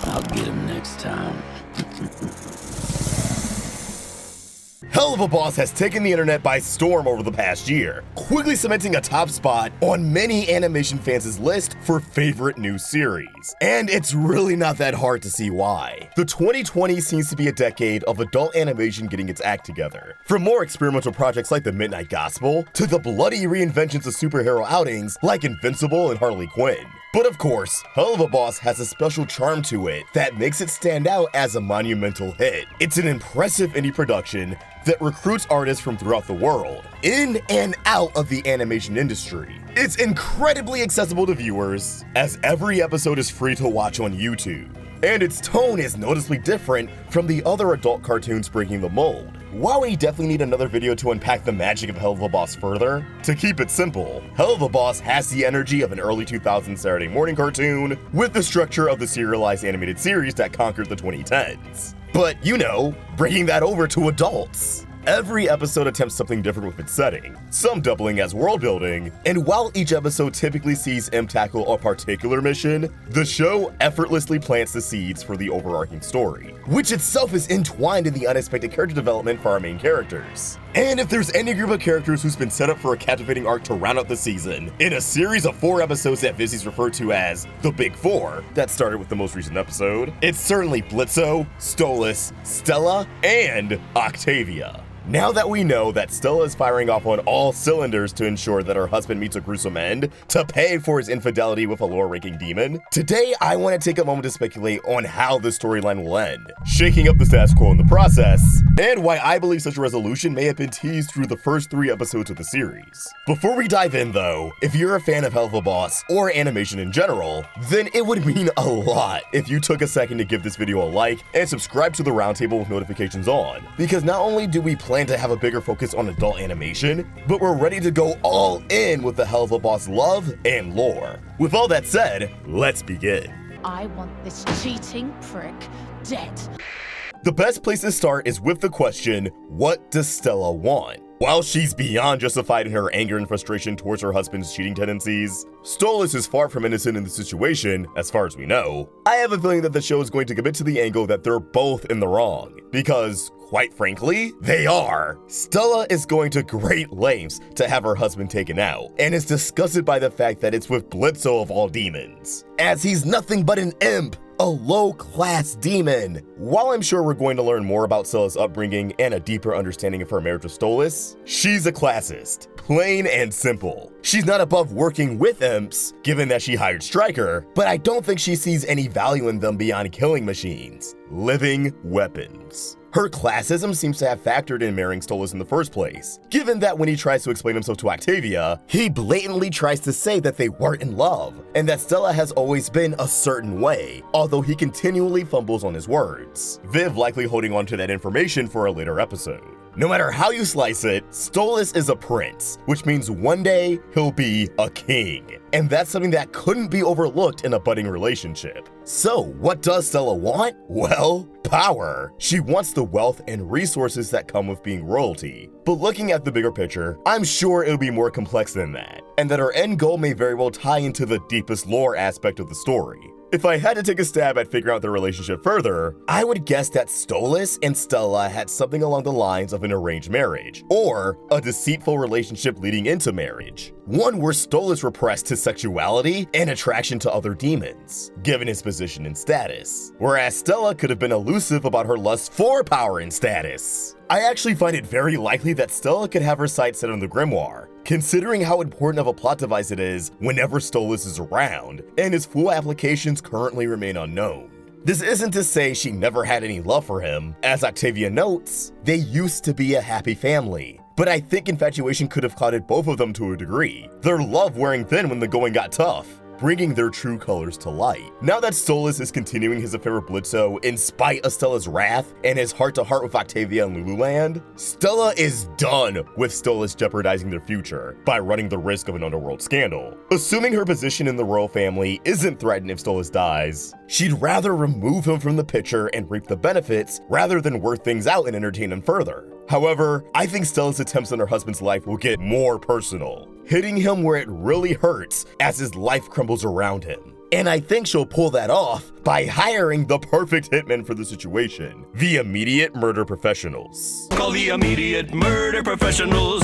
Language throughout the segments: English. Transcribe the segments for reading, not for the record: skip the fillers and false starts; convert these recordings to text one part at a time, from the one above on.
I'll get him next time. Helluva Boss has taken the internet by storm over the past year, quickly cementing a top spot on many animation fans' list for favorite new series. And it's really not that hard to see why. The 2020s seems to be a decade of adult animation getting its act together. From more experimental projects like The Midnight Gospel, to the bloody reinventions of superhero outings like Invincible and Harley Quinn. But of course, Helluva Boss has a special charm to it that makes it stand out as a monumental hit. It's an impressive indie production that recruits artists from throughout the world, in and out of the animation industry. It's incredibly accessible to viewers, as every episode is free to watch on YouTube. And its tone is noticeably different from the other adult cartoons breaking the mold. While we definitely need another video to unpack the magic of Helluva Boss further, to keep it simple, Helluva Boss has the energy of an early 2000s Saturday morning cartoon, with the structure of the serialized animated series that conquered the 2010s. But, you know, bringing that over to adults. Every episode attempts something different with its setting, some doubling as world building, and while each episode typically sees Imp tackle a particular mission, the show effortlessly plants the seeds for the overarching story, which itself is entwined in the unexpected character development for our main characters. And if there's any group of characters who's been set up for a captivating arc to round out the season, in a series of 4 episodes that Vizzies refer to as the Big Four, that started with the most recent episode, it's certainly Blitzo, Stolas, Stella, and Octavia. Now that we know that Stella is firing off on all cylinders to ensure that her husband meets a gruesome end to pay for his infidelity with a lower-ranking demon, today I want to take a moment to speculate on how the storyline will end, shaking up the status quo in the process, and why I believe such a resolution may have been teased through the first 3 episodes of the series. Before we dive in though, if you're a fan of Helluva Boss or animation in general, then it would mean a lot if you took a second to give this video a like and subscribe to the Roundtable with notifications on, because not only do we plan to have a bigger focus on adult animation, but we're ready to go all in with the Helluva Boss love and lore. With all that said, let's begin. I want this cheating prick dead. The best place to start is with the question, what does Stella want? While she's beyond justified in her anger and frustration towards her husband's cheating tendencies, Stolas is far from innocent in the situation, as far as we know. I have a feeling that the show is going to commit to the angle that they're both in the wrong, because, quite frankly, they are. Stella is going to great lengths to have her husband taken out, and is disgusted by the fact that it's with Blitzo of all demons, as he's nothing but an imp. A low-class demon. While I'm sure we're going to learn more about Stella's upbringing and a deeper understanding of her marriage with Stolas, she's a classist. Plain and simple. She's not above working with imps, given that she hired Stryker, but I don't think she sees any value in them beyond killing machines. Living weapons. Her classism seems to have factored in marrying Stolas in the first place, given that when he tries to explain himself to Octavia, he blatantly tries to say that they weren't in love, and that Stella has always been a certain way, although he continually fumbles on his words, Viv likely holding on to that information for a later episode. No matter how you slice it, Stolas is a prince, which means one day he'll be a king. And that's something that couldn't be overlooked in a budding relationship. So, what does Stella want? Well, power. She wants the wealth and resources that come with being royalty. But looking at the bigger picture, I'm sure it'll be more complex than that, and that her end goal may very well tie into the deepest lore aspect of the story. If I had to take a stab at figuring out their relationship further, I would guess that Stolas and Stella had something along the lines of an arranged marriage, or a deceitful relationship leading into marriage. One where Stolas repressed his sexuality and attraction to other demons, given his position and status, whereas Stella could have been elusive about her lust for power and status. I actually find it very likely that Stella could have her sights set on the grimoire, considering how important of a plot device it is whenever Stolas is around, and his full applications currently remain unknown. This isn't to say she never had any love for him. As Octavia notes, they used to be a happy family. But I think infatuation could have clouded both of them to a degree, their love wearing thin when the going got tough, bringing their true colors to light. Now that Stolas is continuing his affair with Blitzo in spite of Stella's wrath and his heart-to-heart with Octavia and Lululand, Stella is done with Stolas jeopardizing their future by running the risk of an underworld scandal. Assuming her position in the royal family isn't threatened if Stolas dies, she'd rather remove him from the picture and reap the benefits rather than work things out and entertain him further. However, I think Stella's attempts on her husband's life will get more personal, hitting him where it really hurts as his life crumbles around him. And I think she'll pull that off by hiring the perfect hitman for the situation, the immediate murder professionals. Call the immediate murder professionals.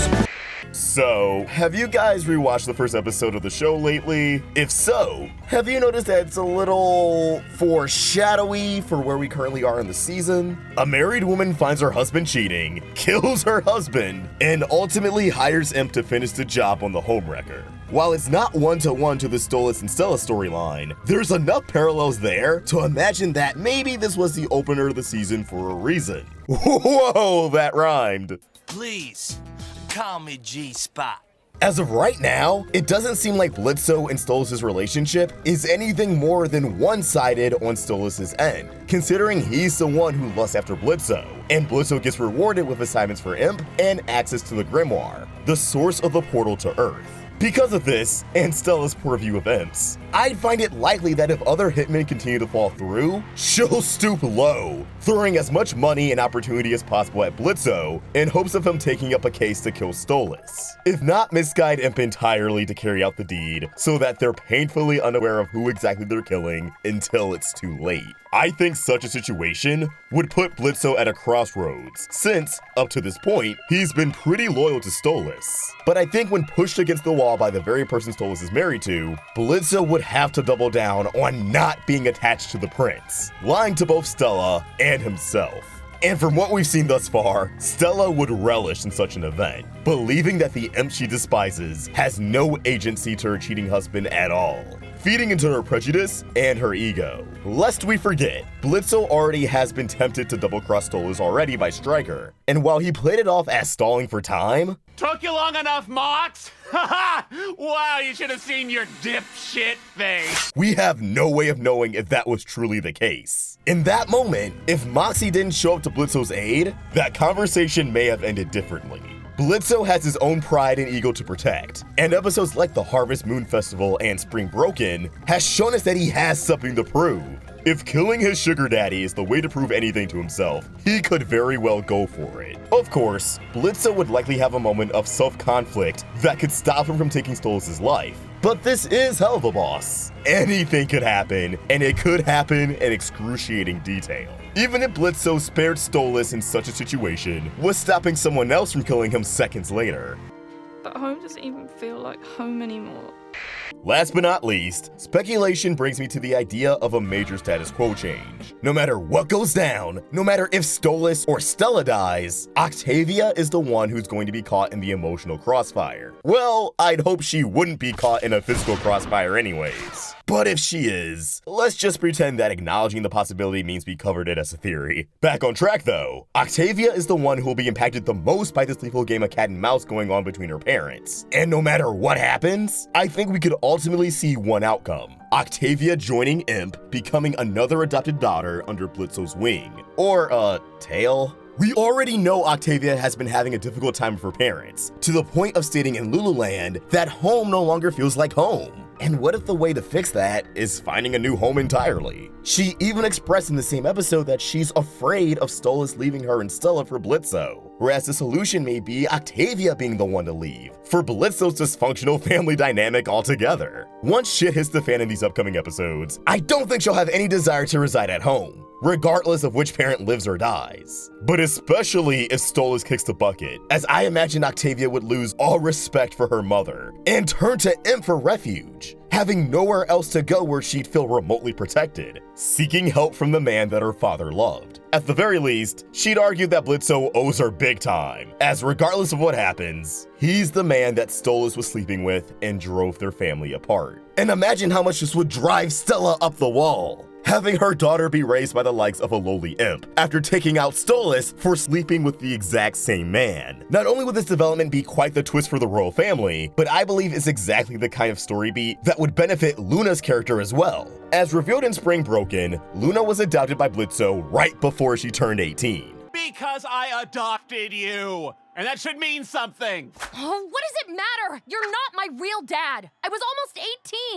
So, have you guys rewatched the first episode of the show lately? If so, have you noticed that it's a little foreshadowy for where we currently are in the season? A married woman finds her husband cheating, kills her husband, and ultimately hires Imp to finish the job on the homewrecker. While it's not one-to-one to the Stolas and Stella storyline, there's enough parallels there to imagine that maybe this was the opener of the season for a reason. Whoa, that rhymed. Please, call me G-Spot. As of right now, it doesn't seem like Blitzo and Stolas' relationship is anything more than one-sided on Stolas' end, considering he's the one who lusts after Blitzo, and Blitzo gets rewarded with assignments for Imp and access to the Grimoire, the source of the portal to Earth. Because of this, and Stella's poor view of Imps, I'd find it likely that if other hitmen continue to fall through, she'll stoop low, throwing as much money and opportunity as possible at Blitzo in hopes of him taking up a case to kill Stolas. If not, misguide Imp entirely to carry out the deed, so that they're painfully unaware of who exactly they're killing until it's too late. I think such a situation would put Blitzo at a crossroads, since, up to this point, he's been pretty loyal to Stolas. But I think when pushed against the wall by the very person Stolas is married to, Blitzo would have to double down on not being attached to the prince, lying to both Stella and himself. And from what we've seen thus far, Stella would relish in such an event, believing that the imp she despises has no agency to her cheating husband at all, feeding into her prejudice and her ego. Lest we forget, Blitzo already has been tempted to double-cross Stolas already by Striker, and while he played it off as stalling for time, took you long enough, Mox? Haha! Wow, you should have seen your dipshit face. we have no way of knowing if that was truly the case. In that moment, if Moxie didn't show up to Blitzo's aid, that conversation may have ended differently. Blitzo has his own pride and ego to protect, and episodes like the Harvest Moon Festival and Spring Broken has shown us that he has something to prove. If killing his sugar daddy is the way to prove anything to himself, he could very well go for it. Of course, Blitzo would likely have a moment of self-conflict that could stop him from taking Stolas' life. But this is Helluva Boss. Anything could happen, and it could happen in excruciating detail. Even if Blitzo spared Stolas in such a situation, was stopping someone else from killing him seconds later. But home doesn't even feel like home anymore. Last but not least, speculation brings me to the idea of a major status quo change. No matter what goes down, no matter if Stolas or Stella dies, Octavia is the one who's going to be caught in the emotional crossfire. Well, I'd hope she wouldn't be caught in a physical crossfire anyways. But if she is, let's just pretend that acknowledging the possibility means we covered it as a theory. Back on track though, Octavia is the one who will be impacted the most by this lethal game of cat and mouse going on between her parents. And no matter what happens, I think we could ultimately see one outcome. Octavia joining Imp, becoming another adopted daughter under Blitzo's wing. Or, tail? We already know Octavia has been having a difficult time with her parents, to the point of stating in Lululand that home no longer feels like home. And what if the way to fix that is finding a new home entirely? She even expressed in the same episode that she's afraid of Stolas leaving her and Stella for Blitzo, whereas the solution may be Octavia being the one to leave, for Blitzo's dysfunctional family dynamic altogether. Once shit hits the fan in these upcoming episodes, I don't think she'll have any desire to reside at home, regardless of which parent lives or dies. But especially if Stolas kicks the bucket, as I imagine Octavia would lose all respect for her mother and turn to Imp for refuge, having nowhere else to go where she'd feel remotely protected, seeking help from the man that her father loved. At the very least, she'd argue that Blitzo owes her big time, as regardless of what happens, he's the man that Stolas was sleeping with and drove their family apart. And imagine how much this would drive Stella up the wall, having her daughter be raised by the likes of a lowly imp, after taking out Stolas for sleeping with the exact same man. Not only would this development be quite the twist for the royal family, but I believe it's exactly the kind of story beat that would benefit Luna's character as well. As revealed in Spring Broken, Luna was adopted by Blitzo right before she turned 18. Because I adopted you. And that should mean something. Oh, what does it matter? You're not my real dad. I was almost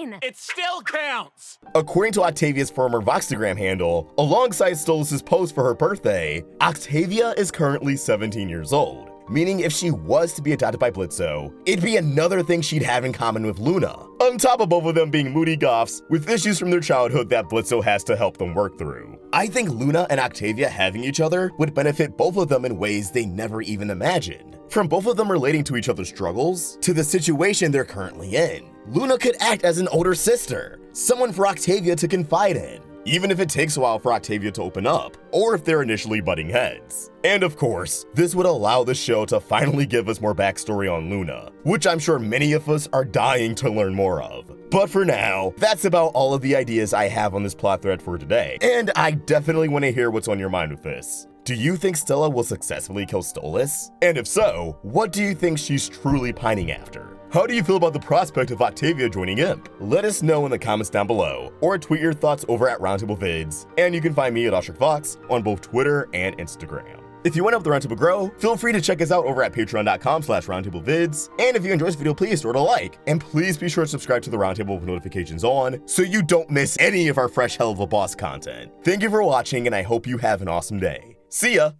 18. It still counts. According to Octavia's former Voxtagram handle, alongside Stolas' post for her birthday, Octavia is currently 17 years old. meaning if she was to be adopted by Blitzo, it'd be another thing she'd have in common with Luna, on top of both of them being moody goths with issues from their childhood that Blitzo has to help them work through. I think Luna and Octavia having each other would benefit both of them in ways they never even imagined. From both of them relating to each other's struggles, to the situation they're currently in. Luna could act as an older sister, someone for Octavia to confide in, even if it takes a while for Octavia to open up, or if they're initially butting heads. And of course, this would allow the show to finally give us more backstory on Luna, which I'm sure many of us are dying to learn more of. But for now, that's about all of the ideas I have on this plot thread for today, and I definitely want to hear what's on your mind with this. Do you think Stella will successfully kill Stolas? And if so, what do you think she's truly pining after? How do you feel about the prospect of Octavia joining IMP? Let us know in the comments down below, or tweet your thoughts over at Roundtable Vids, and you can find me at OstricFox on both Twitter and Instagram. If you want to help the Roundtable grow, feel free to check us out over at patreon.com/roundtablevids, and if you enjoyed this video, please throw it a like, and please be sure to subscribe to the Roundtable with notifications on, so you don't miss any of our fresh Helluva Boss content. Thank you for watching, and I hope you have an awesome day. See ya!